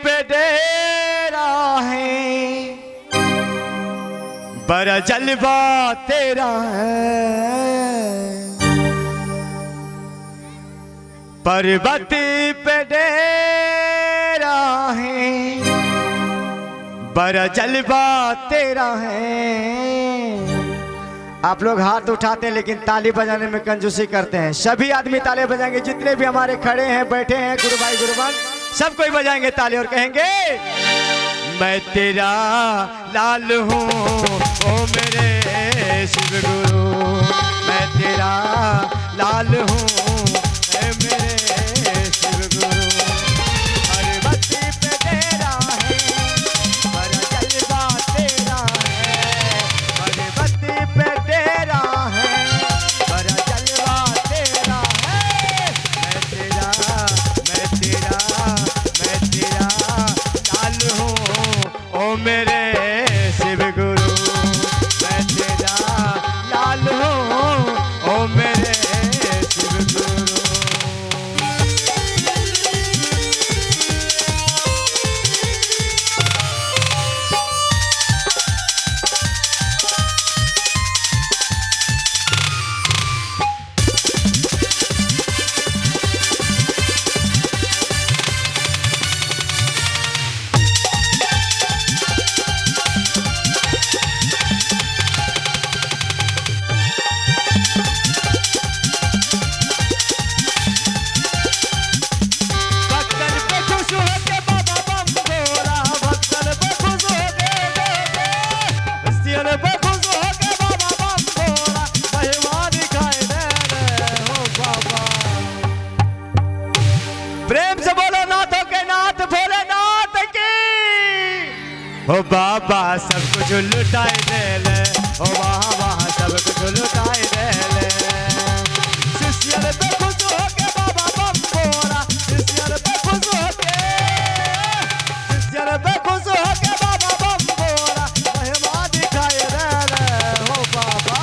पे डेरा है, बड़ा जलवा तेरा है। पर्वत पे डेरा है, बड़ा जलवा तेरा है। आप लोग हाथ उठाते हैं लेकिन ताली बजाने में कंजूसी करते हैं। सभी आदमी ताली बजाएंगे, जितने भी हमारे खड़े हैं बैठे हैं गुरु भाई गुरुबान सब कोई बजाएंगे ताली और कहेंगे मैं तेरा लाल हूँ ओ मेरे शिव गुरु, मैं तेरा लाल हूँ ए मेरे शिव गुरु। पर्वत पे डेरा है, बड़ा जलवा तेरा है। पर्वत पे डेरा है, बड़ा जलवा तेरा है। मैं तेरा लाल हूँ ओ मेरे शिव गुरु, मैं तेरा लाल हूँ ओ मेरे शिव गुरु। प्रेम से बोलो नाथों के नाथ भोलेनाथ की। ओ बाबा सब कुछ लुटाए दे ले, ओ वहाँ वहाँ सब कुछ लुटाए दे ले। शिष्यर पे खुश होके बाबा बम बोला, शिष्यर पे खुश होके, शिष्यर पे खुश होके बाबा बम बोला, महिमा दिखाए दे ले ओ बाबा।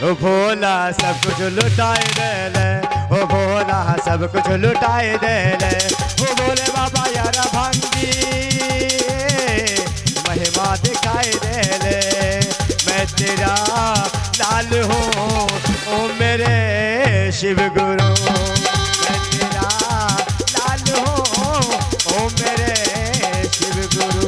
ओ भोला सब कुछ लुटाए दे ले, ओ भोला सब कुछ लुटाए दे ले। ओ बोले बाबा यार भंगी महिमा दिखाई दे ले। मैं तेरा लाल हूँ ओ मेरे शिव गुरु, मैं तेरा लाल हूँ ओ मेरे शिव गुरु।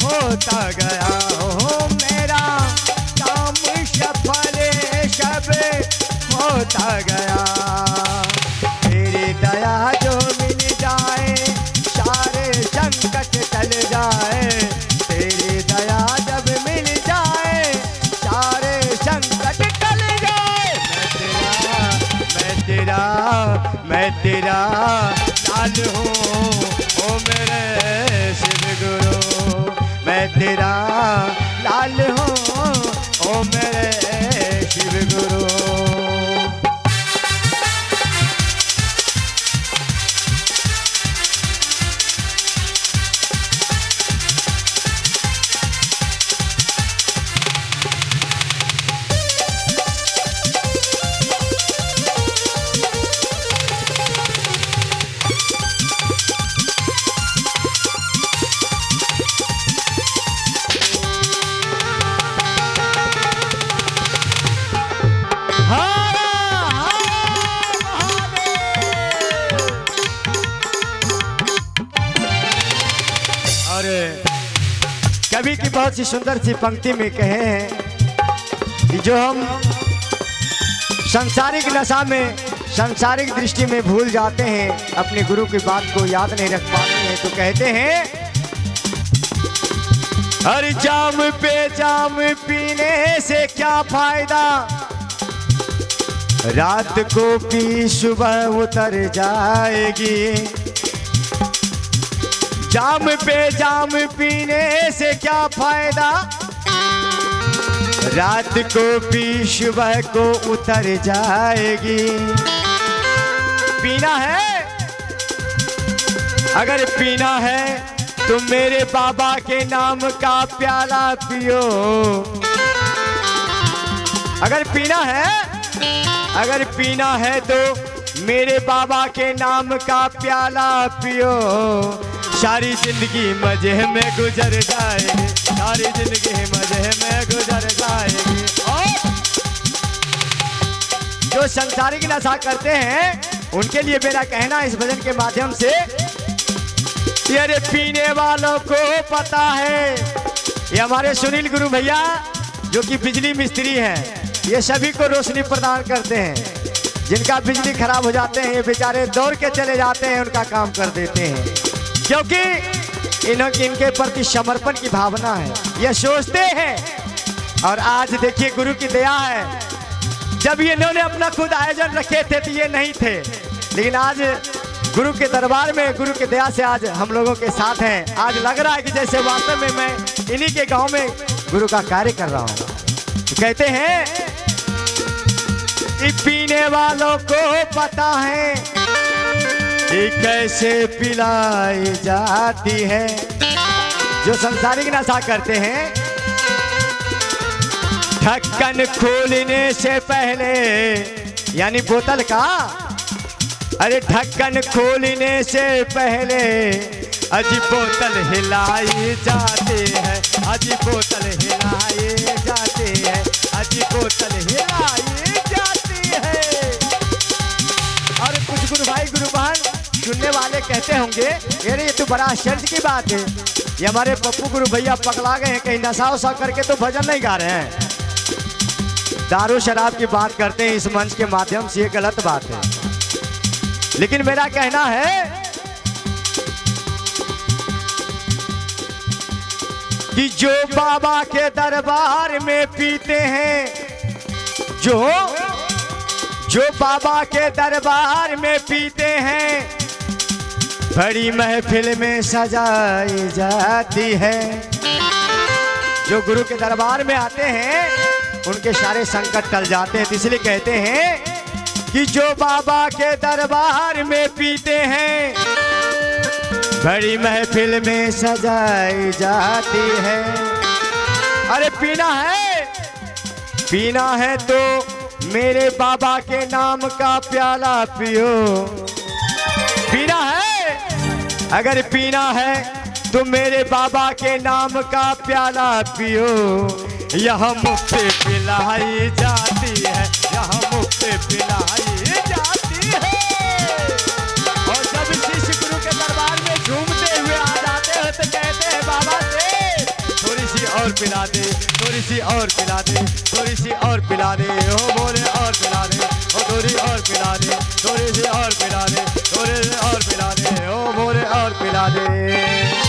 होता गया हो मेरा काम सफल सब होता गया। तेरी दया जो मिल जाए सारे संकट टल जाए, तेरी दया जब मिल जाए सारे संकट टल जाए। मैं तेरा लाल हूँ ओ मेरे शिव गुरु, मैं तेरा लाल हूँ ओ मेरे शिव गुरु। कवि की बहुत सी सुंदर सी पंक्ति में कहे हैं कि जो हम सांसारिक नशा में सांसारिक दृष्टि में भूल जाते हैं, अपने गुरु की बात को याद नहीं रख पाते हैं, तो कहते हैं हर जाम पे जाम पीने से क्या फायदा, रात को पी सुबह उतर जाएगी। जाम पे जाम पीने से क्या फायदा, रात को पी सुबह को उतर जाएगी। पीना है, अगर पीना है तो मेरे बाबा के नाम का प्याला पियो। अगर पीना है, अगर पीना है तो मेरे बाबा के नाम का प्याला पियो। सारी जिंदगी मजे में गुजर जाएगी, सारी जिंदगी मजे में गुजर जाएगी। और जो संसारिक नशा करते हैं उनके लिए मेरा कहना इस भजन के माध्यम से, ये पीने वालों को पता है। ये हमारे सुनील गुरु भैया जो कि बिजली मिस्त्री हैं, ये सभी को रोशनी प्रदान करते हैं। जिनका बिजली खराब हो जाते हैं ये बेचारे दौड़ के चले जाते हैं, उनका काम कर देते हैं, क्योंकि इनके प्रति समर्पण की भावना है, ये सोचते हैं। और आज देखिए गुरु की दया है, जब ये इन्होंने अपना खुद आयोजन रखे थे तो ये नहीं थे, लेकिन आज गुरु के दरबार में गुरु की दया से आज हम लोगों के साथ हैं। आज लग रहा है कि जैसे वास्तव में मैं इन्हीं के गांव में गुरु का कार्य कर रहा हूँ। तो कहते हैं कि पीने वालों को पता है कि कैसे पिलाई जाती है। जो संसारिक नशा करते हैं, ढक्कन खोलने से पहले, यानी बोतल का, अरे ढक्कन खोलने से पहले अजी बोतल हिलाई जाती है, अजी बोतल हिलाई जाती है, अजी बोतल हिलाई जाती है। और कुछ गुरु भाई गुरु बहन सुनने वाले कहते होंगे, अरे ये तो बड़ा आश्चर्य की बात है, ये हमारे पप्पू गुरु भैया पगला गए हैं, कहीं नशा वशा करके तो भजन नहीं गा रहे हैं। दारू शराब की बात करते हैं इस मंच के माध्यम से, ये गलत बात है। लेकिन मेरा कहना है कि जो बाबा के दरबार में पीते हैं, जो बाबा के दरबार में पीते हैं, बड़ी महफिल में सजाई जाती है। जो गुरु के दरबार में आते हैं उनके सारे संकट टल जाते हैं। इसलिए कहते हैं कि जो बाबा के दरबार में पीते हैं, बड़ी महफिल में सजाई जाती है। अरे पीना है, पीना है तो मेरे बाबा के नाम का प्याला पियो। पीना है, अगर पीना है तो मेरे बाबा के नाम का प्याला पियो। यह मुक्ति पिलाई जाती है, यह मुक्ति पिलाई जाती है। और जब शिष्य गुरु के दरबार में झूमते हुए आ जाते हैं तो कहते हैं बाबा से थोड़ी सी और पिला दे, थोड़ी सी और पिला दे, थोड़ी सी और पिला दे, ओ बोले और पिला दे, ओ थोड़ी और पिला दे, थोड़ी सी और पिला दे, थोड़ी सी और पिला दे, ओ बोले और पिला दे।